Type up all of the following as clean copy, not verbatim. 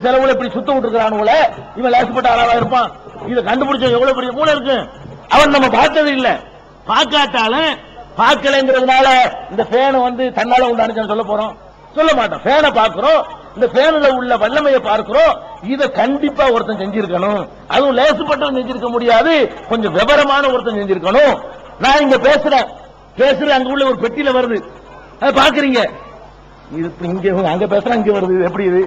செலவுல இப்படி சுத்த விட்டுருக்கானுல, இவன் லேசப்பட்ட அளவா இருப்பான். இதை கண்டுபிடிச்ச எவ்வளவு பெரிய மூளை இருக்கு. அவன் நம்ம பார்த்தது இல்ல, பார்க்காட்டாலும் பார்க்கலங்கிறதுனால இந்த ஃபேனை தன்னால உண்டானு சொல்ல போறோம்? சொல்ல மாட்டோம். ஃபேனை பார்க்கிறோம், இந்த ஃபேன்ல உள்ள வல்லமையை பார்க்கிறோம். இதை கண்டிப்பா ஒருத்தன் செஞ்சிருக்கணும். அதுவும் லேசுப்பட்டவன் செஞ்சிருக்க முடியாது, கொஞ்சம் விவரமான ஒருத்தன் செஞ்சிருக்கணும். நான் இங்க பேசுறேன், அங்க உள்ள ஒரு பெட்டியில வருது, அதை பாக்குறீங்க. இது இங்க அங்க பேசுறான், இங்க வருது. எப்படி இது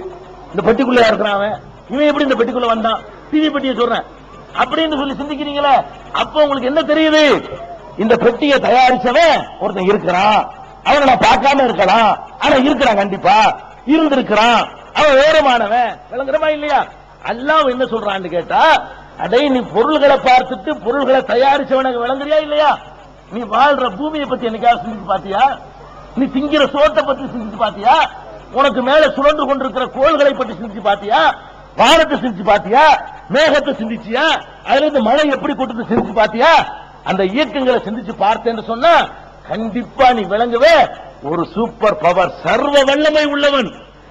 இந்த பெட்டிக்குள்ள இருக்கிறான் அவன், இவன் எப்படி இந்த பெட்டிக்குள்ள வந்தான்? டிவி பெட்டியை சொல்றேன் அப்படின்னு சொல்லி சிந்திக்கிறீங்களா? அப்ப உங்களுக்கு என்ன தெரியுது? இந்த பெட்டியை தயாரிச்சவன் ஒருத்தன் இருக்கிறான். அவனை நான் பார்க்காம இருக்கலாம், ஆனா இருக்கிறான், கண்டிப்பா இருந்திருக்கிறான். அவன் வேறமானவன். விளங்குறமா இல்லையா? அல்லாஹ் என்ன சொல்றான்னு கேட்டா, அடே நீ பொருள்களை பார்த்துட்டு பொருள்களை தயாரிச்சவனுக்கு விளங்குறியா இல்லையா? நீ வாழ்ற பூமியை பத்தி என்னைக்காவது சிந்திச்சு பாத்தியா? நீ திங்கிற சோத்தை பத்தி சிந்திச்சு பாத்தியா? உனக்கு மேல சுழன்று கொண்டிருக்கிற கோள்களை பற்றி சிந்திச்சு பாத்தியா? வானத்தை சிந்திச்சு பாத்தியா? மேகத்தை சிந்திச்சியா? அதுல இருந்து மழை எப்படி கொண்டு சிந்திச்சு பாத்தியா? அந்த இயக்கங்களை சிந்திச்சு பார்த்தேன்னு சொன்னா கண்டிப்பா நீ விளங்குவே ஒரு சூப்பர் பவர், சர்வ வல்லமை உள்ளவன்,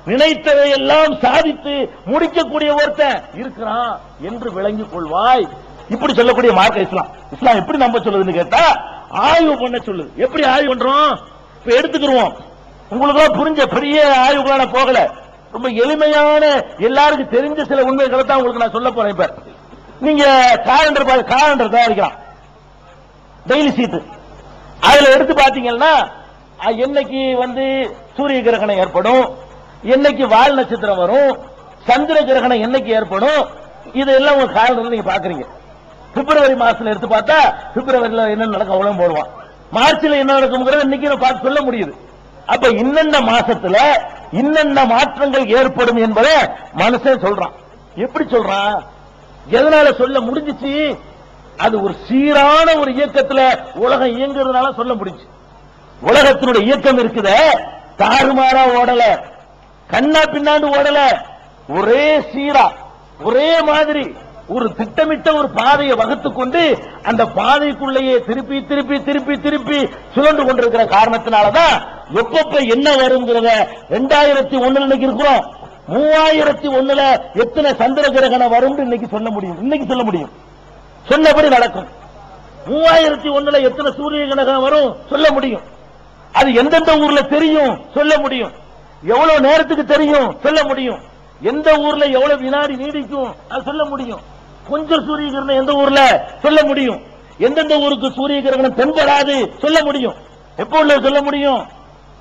நினைத்ததை எல்லாம் சாதித்து முடிக்கக்கூடிய ஒருத்தன் இருக்கிறான் என்று விளங்கிக் கொள்வாய். இப்படி சொல்லக்கூடிய மார்க்க இஸ்லாம். இஸ்லாம் எப்படி நம்ப சொல்லுதுன்னு கேட்டா, ஆய்வு பண்ண சொல்லுது. எப்படி ஆய்வு பண்றோம்? இப்ப எடுத்துக்கிறோம், உங்களுக்கு புரிஞ்ச பெரிய ஆய்வுகளா போகல, ரொம்ப எளிமையான எல்லாருக்கும் தெரிஞ்ச சில உண்மைகளை தான் உங்களுக்கு நான் சொல்ல போறேன். இப்ப நீங்க காலண்டர் தயாரிக்கலாம், டெய்லி சீட்டு. அதுல எடுத்து பாத்தீங்கன்னா என்னைக்கு சூரிய கிரகணம் ஏற்படும், என்னைக்கு வால் நட்சத்திரம் வரும், சந்திர கிரகணம் என்னைக்கு ஏற்படும், இதெல்லாம் உங்க காலண்டர்ல நீங்க பாக்குறீங்க. பிப்ரவரி மாசத்துல எடுத்து பார்த்தா பிப்ரவரியில என்ன நடக்கும் அவ்வளவு போடுவான், மார்ச்ல என்ன நடக்கும் இன்னைக்கு பார்த்து சொல்ல முடியுது. அப்ப இன்னென்ன மாசத்துல இன்னென்ன மாற்றங்கள் ஏற்படும் என்பதை மனுஷன் சொல்றான். எப்படி சொல்றான்? எதனால சொல்ல முடிஞ்சிச்சு? அது ஒரு சீரான ஒரு இயக்கத்துல உலகம் இயங்குறதுனால சொல்ல முடிஞ்சு. உலகத்தினுடைய இயக்கம் இருக்குத தாறுமாறா ஓடல, கண்ணா பின்னாண்டு ஓடல, ஒரே சீரா ஒரே மாதிரி ஒரு திட்டமிட்ட ஒரு பாதையை வகுத்துக் கொண்டு அந்த பாதைக்குள்ளேயே திருப்பி திருப்பி திருப்பி திருப்பி சுழன்று கொண்டிருக்கிற காரணத்தினாலதான் எப்பப்ப என்ன வருங்கிறத 2001 இன்னைக்கு இருக்கிறோம், 3001 எத்தனை சந்திர கிரகணம் வரும் இன்னைக்கு சொல்ல முடியும். இன்னைக்கு சொல்ல முடியும், சொன்னபடி நடக்கும். 3001 எத்தனை சூரிய கிரகணம் வரும் சொல்ல முடியும். அது எந்தெந்த ஊர்ல தெரியும் சொல்ல முடியும். எவ்வளவு நேரத்துக்கு தெரியும் சொல்ல முடியும். எந்த ஊர்ல எவ்வளவு வினாடி நீடிக்கும் அது சொல்ல முடியும். கொஞ்சம் சூரிய கிரகணம் எந்த ஊர்ல சொல்ல முடியும். எந்தெந்த ஊருக்கு சூரிய கிரகணம் தென்படாது சொல்ல முடியும். எப்போ சொல்ல முடியும்?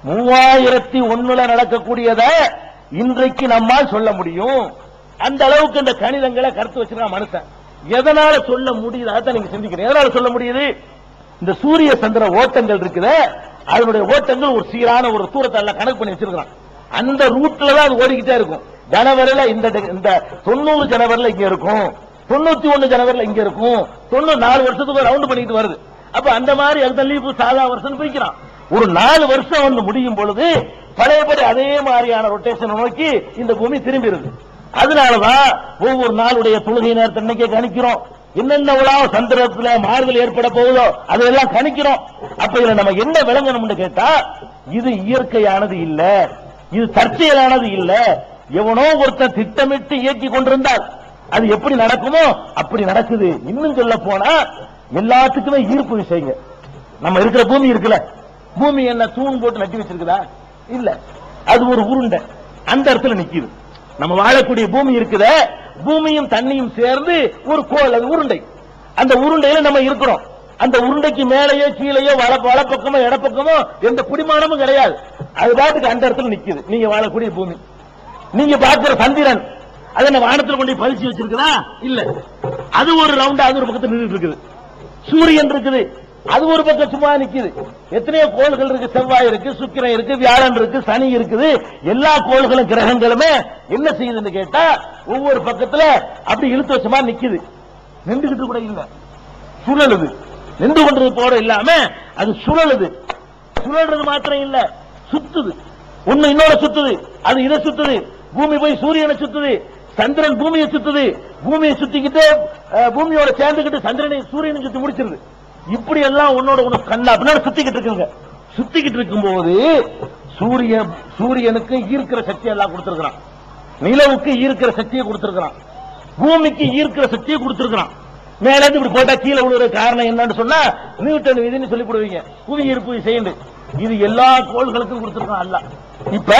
3001 நடக்கக்கூடியத இன்றைக்கு நம்மால் சொல்ல முடியும். அந்த அளவுக்கு இந்த கணிதங்களை கருத்து வச்சிருக்கான் மனுஷன். எதனால சொல்ல முடியுது? அதான் நீங்க சிந்திக்கிறீங்க. எதனால சொல்ல முடியுது? இந்த சூரிய சந்திர ஓட்டங்கள் இருக்குது, அதனுடைய ஓட்டங்கள் ஒரு சீரான ஒரு தூரத்தை எல்லாம் கணக்கு பண்ணி வச்சிருக்கான். அந்த ரூட்ல தான் அது ஓடிக்கிட்டே இருக்கும். ஜனவரியில இந்த 90 ஜனவரியில இங்க இருக்கும், 91 ஜனவரியில இங்க இருக்கும், 94 வருஷத்துக்கு ரவுண்ட் பண்ணிட்டு வருது. அப்ப அந்த மாதிரி லீப்பு சாதா வருஷம் போய்க்கிறான். ஒரு 4 வருஷம் முடியும் பொழுது பழையபடி அதே மாதிரியான ரொட்டேஷன் நோக்கி இந்த பூமி திரும்பிடுது. அதனாலதான் ஒவ்வொரு நாளுடைய தொழுகை நேரத்தை இன்னைக்கே கணிக்கிறோம். என்னென்ன சந்திரத்துல மாறுதல் ஏற்பட போகுதோ அதையெல்லாம் கணிக்கிறோம். அப்ப இதுல நம்ம என்ன விளங்கணும்னு கேட்டா, இது இயற்கையானது இல்ல, இது தற்செயலானது இல்ல. எவனோ ஒருத்தன் திட்டமிட்டு இயக்கி கொண்டிருந்தால் அது எப்படி நடக்குமோ அப்படி நடக்குது. இன்னும் சொல்ல போனா எல்லாத்துக்குமே ஈர்ப்பு விஷயங்க. நம்ம இருக்கிற பூமி இருக்குல்ல, பூமி என்ன தூண் போட்டு நட்டி வச்சிருக்குதா? இல்ல, அது ஒரு உருண்டை, அந்த இடத்துல நிக்குது. நம்ம வாழக்கூடிய பூமி இருக்குத, பூமியும் தண்ணியும் சேர்ந்து ஒரு கோள், அது உருண்டை. அந்த உருண்டையில நம்ம இருக்கிறோம். அந்த உருண்டைக்கு மேலேயோ கீழேயோ வலப்பக்கமோ இடப்பக்கமோ எந்த குடிமானமும் கிடையாது. அது பாட்டுக்கு அந்த இடத்துல நிக்குது. நீங்க வாழக்கூடிய பூமி, நீங்க பார்க்கிற சந்திரன் அதை நம்ம வானத்தில் கொண்டு பறிச்சு வச்சிருக்குதா? இல்ல, அது ஒரு ரவுண்டா அது ஒரு பக்கத்தில் நின்றுட்டு இருக்குது. சூரியன் இருக்குது, அது ஒரு பக்கம் சும்மா நிக்குது. எத்தனையோ கோள்கள் இருக்கு, செவ்வாய் இருக்கு, சுக்கிரன் இருக்கு, வியாழன் இருக்கு, சனி இருக்குது. எல்லா கோள்களும் கிரகங்களுமே என்ன செய்யுதுன்னு கேட்டா ஒவ்வொரு பக்கத்துல அப்படி இழுத்து வச்ச மாதிரி நிக்குது. நின்றுகிட்டு கூட இல்ல, சுழலுது. நின்று கொண்டது போட இல்லாம அது சுழலுது. சுழல்றது மாத்திரம் இல்ல, சுத்துது. ஒண்ணு இன்னொரு சுத்துது, அது இதை சுத்துது. பூமி போய் சூரியனை சுத்துது, சந்திரன் பூமியை சுத்துது, பூமியை சுத்திக்கிட்டு பூமியோட சேர்ந்துக்கிட்டு சந்திரனை சூரியனை சுத்தி முடிச்சிருது. இப்படி எல்லாம் உன்னோட உனக்கு கண்ணா பின்னாடி சுத்திக்கிட்டு இருக்குங்க. சுத்திக்கிட்டு இருக்கும் போது சூரியனுக்கு ஈர்க்கிற சக்தி எல்லாம் கொடுத்திருக்கிறான். நிலவுக்கு ஈர்க்கிற சக்தியை கொடுத்திருக்கிறான், பூமிக்கு ஈர்க்கிற சக்தியை கொடுத்திருக்கிறான். மேல இருந்து இப்படி போட்டா கீழே விழுற காரணம் என்னன்னு சொன்னா நியூட்டன் விதின்னு சொல்லி போடுவீங்க, புவி ஈர்ப்பு விசைன்னு. இது எல்லா கோள்களுக்கும் கொடுத்திருக்கான் அல்லாஹ். இப்ப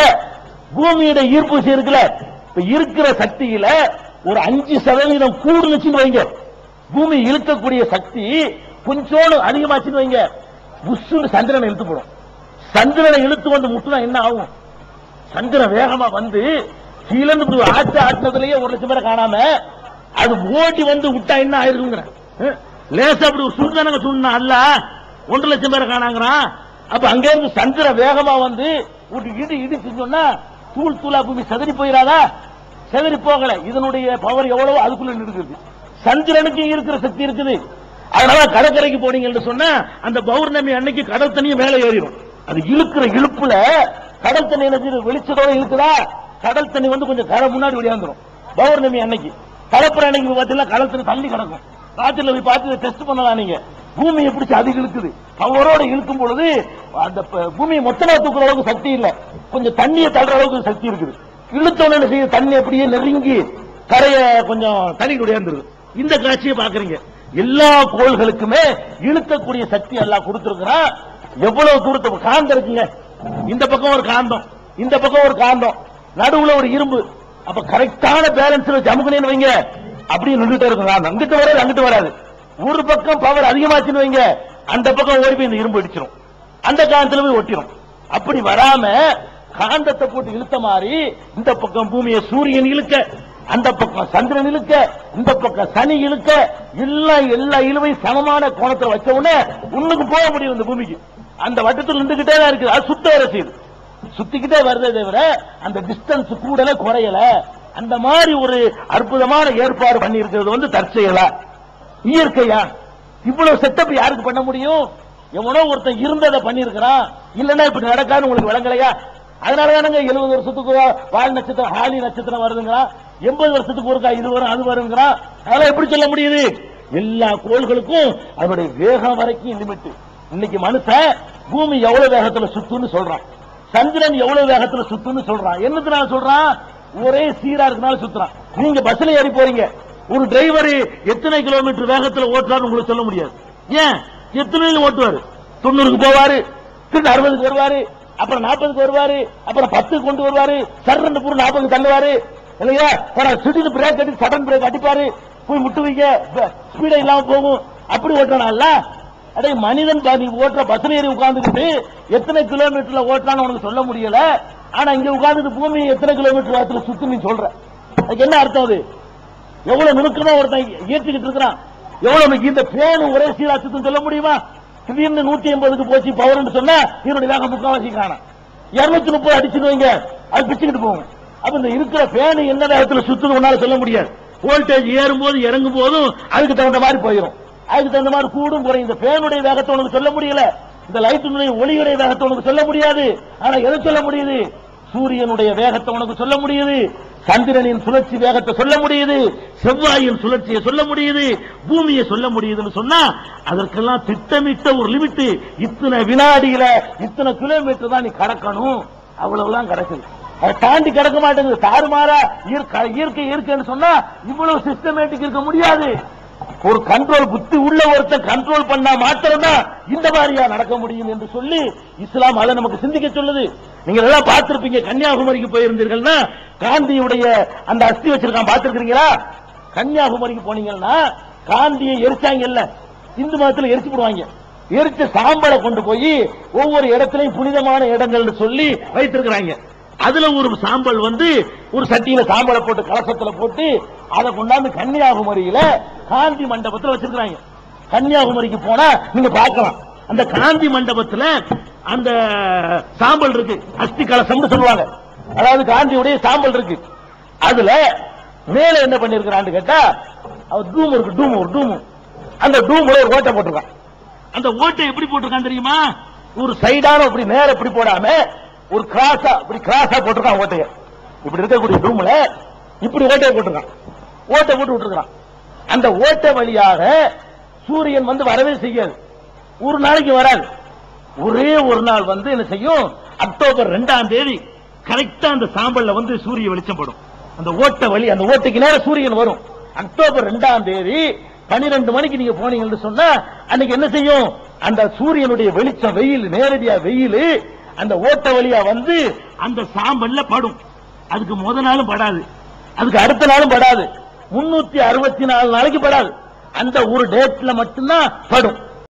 பூமியோட ஈர்ப்பு விசை இருக்குல்ல, இப்ப இருக்கிற சக்தியில ஒரு 5% கூடுனுச்சுன்னு வைங்க, பூமி இழுக்கக்கூடிய சக்தி கொஞ்சோடு அதிகமாச்சுன்னு வைங்க, புஷ்ஷுன்னு சந்திரனை இழுத்து போடும். சந்திரனை இழுத்து வந்து முட்டுனா என்ன ஆகும்? சந்திரன் வேகமா வந்து கீழே ஆட்டினதுலயே 1,00,000 பேரை காணாம அது ஓட்டி வந்து விட்டா என்ன ஆயிருக்குங்கிற லேசா அப்படி ஒரு சுடுதானங்க சுண்ணா அல்ல 1,00,000 பேரை காணாங்கிறான். அப்ப அங்க இருந்து சந்திரன் வேகமா வந்து இடி இடிச்சு சொன்னா தூள் தூளா பூமி செதறி போயிடாதா? செதறி போகல. இதனுடைய பவர் எவ்வளவு அதுக்குள்ள இருக்குது. சந்திரனுக்கு இருக்கிற சக்தி இருக்குது. அதனால கடற்கரைக்கு போனீங்கன்னு சொன்னா அந்த பௌர்ணமி அன்னைக்கு கடல் தண்ணியும் மேல ஏறிடும். அது இழுக்கிற இழுப்புல கடல் தண்ணி வெளிச்சதோட இருக்குதா, கடல் தண்ணி வந்து கொஞ்சம் கரை முன்னாடி வெளியாந்துடும். பௌர்ணமி அன்னைக்கு கடற்புற அன்னைக்கு பாத்தீங்கன்னா கடல் தண்ணி தள்ளி கிடக்கும். ராத்திரில போய் பார்த்து டெஸ்ட் பண்ணலாம் நீங்க. பூமியை பிடிச்சி அது இழுக்குது. பவரோட இழுக்கும் பொழுது அந்த பூமியை மொத்தமா தூக்குற அளவுக்கு சக்தி இல்ல, கொஞ்சம் தண்ணியை தள்ளுற அளவுக்கு சக்தி இருக்குது. இழுத்தோன்னு என்ன செய்ய, தண்ணி அப்படியே நெருங்கி கரைய கொஞ்சம் தண்ணி உடையாந்துருது. இந்த காட்சியை பாக்குறீங்க. எல்லா கோள்களுக்குமே இழுக்கக்கூடிய சக்தி எல்லாம் கொடுத்திருக்கிறான். எவ்வளவு தூரத்தை காந்தம் இருக்குங்க, இந்த பக்கம் ஒரு காந்தம், இந்த பக்கம் ஒரு காந்தம், நடுவுல ஒரு இரும்பு. அப்ப கரெக்டான பேலன்ஸ்ல ஜமுகனேன்னு வைங்க, அப்படியே நின்றுட்டே இருக்கும். அங்கிட்டு வராது, அங்கிட்டு வராது. ஒரு பக்கம் பவர் அதிகமாச்சுன்னு வைங்க, அந்த பக்கம் ஓடி போய் இந்த இரும்பு அடிச்சிடும், அந்த காந்தத்துல போய் ஒட்டிடும். அப்படி வராம காந்தத்தை போட்டு இழுத்த மாதிரி இந்த பக்கம் பூமியை சூரியன் இழுக்க, அந்த பக்கம் சந்திரன் இழுக்க, இந்த பக்கம் சனி இழுக்க, எல்லா இழுவை சமமான கோணத்தை வச்ச உடனே உன்னுக்கு போக முடியும். இந்த பூமிக்கு அந்த வட்டத்தில் நின்றுகிட்டே தான் இருக்கு. அது சுத்த வர செய்யுது, சுத்திக்கிட்டே வருதே தவிர அந்த டிஸ்டன்ஸ் கூடல குறையல. அந்த மாதிரி ஒரு அற்புதமான ஏற்பாடு பண்ணி இருக்கிறது வந்து தற்செயலா இயற்கையா? இவ்வளவு செட்டப் யாருக்கு பண்ண முடியும்? எவனோ ஒருத்தன் இருந்ததை பண்ணிருக்கிறான். இல்லன்னா இப்படி நடக்காது உங்களுக்கு விளங்கலையா? அதனாலதானுங்க 70 வருஷத்துக்கு வால் நட்சத்திரம் ஹாலி நட்சத்திரம் வருதுங்களா, 80 வருஷத்துக்கு ஒருக்கா இது வரும் அது வருங்கிறான். அதெல்லாம் எப்படி சொல்ல முடியுது? எல்லா கோள்களுக்கும் அதனுடைய வேகம் வரைக்கும் லிமிட். இன்னைக்கு மனுஷன் பூமி எவ்வளவு வேகத்துல சுத்துன்னு சொல்றான், சந்திரன் எவ்வளவு வேகத்துல சுத்துன்னு சொல்றான். என்னதுனால சொல்றான்? ஒரே சீரா இருக்கனால சுத்துறான். நீங்க பஸ்ல ஏறி போறீங்க, ஒரு டிரைவர் எத்தனை கிலோமீட்டர் வேகத்துல ஓட்டுறாரு உங்களுக்கு சொல்ல முடியாது. ஏன்? எத்தனை ஓட்டுவாரு? 90க்கு போவாரு, 60க்கு வருவாரு, அப்புறம் 40க்கு வருவாரு, அப்புறம் 10க்கு கொண்டு வருவாரு, சர்றன்னு பூரா 40க்கு தள்ளுவாரு இல்லையா? திடீர்னு பிரேக் அடி சடன் பிரேக் அடிப்பாரு, போய் முட்டுவீங்க, ஸ்பீடா இல்லாம போகும். அப்படி ஓட்டுறான்ல. அடே மனிதன் பாதி ஓட்டுற பஸ்ல ஏறி உட்கார்ந்துக்கிட்டு எத்தனை கிலோமீட்டர்ல ஓட்டுறான்னு உனக்கு சொல்ல முடியல. ஆனா இங்க உட்கார்ந்துட்டு பூமி எத்தனை கிலோமீட்டர் வேகத்துல சுத்து நீ சொல்ற, அதுக்கு என்ன அர்த்தம்? அது எவ்வளவு நுணுக்கமா ஒருத்தன் ஏற்றிக்கிட்டு இருக்கிறான். எவ்வளவு இந்த பேனு ஒரே சீரா சுத்தம் சொல்ல முடியுமா? திடீர்னு 180க்கு போச்சு பவர் சொன்னா இதனுடைய வேகம் முக்காவாசி காணும். 230 அடிச்சுட்டு வைங்க, அது பிச்சுக்கிட்டு போகும். அப்ப இந்த இருக்கிற பேனு என்ன வேகத்துல சுத்துன்னு உன்னால சொல்ல முடியாது. வோல்டேஜ் ஏறும் போது இறங்கும் போதும் அதுக்கு தகுந்த மாதிரி போயிடும், அதுக்கு தகுந்த மாதிரி கூடும் குறையும். இந்த பேனுடைய வேகத்தை உனக்கு சொல்ல முடியல, இந்த லைட்டினுடைய ஒளியுடைய வேகத்தை உனக்கு சொல்ல முடியாது. ஆனா எதை சொல்ல முடியுது? சூரியனுடைய வேகத்தை உனக்கு சொல்ல முடியுது, சந்திரனின் சுழற்சி வேகத்தை சொல்ல முடியுது, செவ்வாயின் சுழற்சியை சொல்ல முடியுது, பூமியை சொல்ல முடியுதுன்னு சொன்னா அதற்கெல்லாம் திட்டமிட்ட ஒரு லிமிட். இத்தனை வினாடியில இத்தனை கிலோமீட்டர் தான் நீ கடக்கணும், அவ்வளவுதான் கிடக்குது. அதை தாண்டி கிடக்க மாட்டேங்குது. தாறுமாறா இயற்கை இருக்குன்னு சொன்னா இவ்வளவு சிஸ்டமேட்டிக் இருக்க முடியாது. ஒரு கண்ட்ரோல் புத்தி உள்ள ஒருத்தர் கண்ட்ரோல் பண்ணா மாத்திரம் தான் இந்த மாதிரியா நடக்க முடியும் என்று சொல்லி இஸ்லாம் அதை நமக்கு சிந்திக்க சொல்லுது. நீங்க எல்லாம் பார்த்திருப்பீங்க, கன்னியாகுமரிக்கு போயிருந்தீர்கள்னா காந்தியுடைய அந்த அஸ்தி வச்சிருக்கான், பார்த்திருக்கீங்களா? கன்னியாகுமரிக்கு போனீங்கன்னா காந்தியை எரிச்சாங்கல்ல, இந்து மதத்தில் எரிச்சு போடுவாங்க. எரிச்ச சாம்பலை கொண்டு போய் ஒவ்வொரு இடத்திலையும் புனிதமான இடங்கள் சொல்லி வைத்திருக்கிறாங்க. அதுல ஒரு சாம்பல் வந்து ஒரு சட்டியில சாம்பலை போட்டு கலசத்துல போட்டு அதை கொண்டாந்து கன்னியாகுமரியில காந்தி மண்டபத்தில் வச்சிருக்கிறாங்க. கன்னியாகுமரிக்கு போனா நீங்க பார்க்கலாம், அந்த காந்தி மண்டபத்தில் அந்த சாம்பல் இருக்கு, அஸ்தி கலசம்னு சொல்லுவாங்க. அதாவது காந்தியுடைய சாம்பல் இருக்கு. அதுல மேல என்ன பண்ணிருக்கிறான்னு கேட்டா டூம் இருக்கு, ஒரு டூம். அந்த டூம்ல ஒரு ஓட்டை போட்டிருக்கான். அந்த ஓட்டை எப்படி போட்டிருக்கான் தெரியுமா? ஒரு சைடான இப்படி நேர இப்படி போடாம ஒரு கிராஸா இப்படி கிராஸா போட்டிருக்கான் ஓட்டைய. இப்படி இருக்கக்கூடிய டூம்ல இப்படி ஓட்டையை போட்டிருக்கான், ஓட்டை போட்டு விட்டுருக்கான். அந்த ஓட்டை வழியாக சூரியன் வந்து வரவே செய்யாது, ஒரு நாளைக்கு வராது. ஒரே ஒரு நாள் வந்து என்ன செய்யும், அக்டோபர் 2ஆம் தேதி கரெக்டா அந்த சாம்பல்ல வந்து சூரிய வெளிச்சம் படும். அந்த ஓட்ட வழி, அந்த ஓட்டைக்கு நேரம் சூரியன் வரும். அக்டோபர் 2ஆம் தேதி 12 மணிக்கு நீங்க போனீங்கன்னு சொன்னா அன்னைக்கு என்ன செய்யும், அந்த சூரியனுடைய வெளிச்சம், வெயில், நேரடியா வெயில் அந்த ஓட்ட வழியா வந்து அந்த சாம்பல்ல படும். அதுக்கு முத நாளும் படாது, அதுக்கு அடுத்த நாளும் படாது, 364 நாளைக்கு படாது. அந்த ஒரு டேட்ல மட்டும்தான் படும்.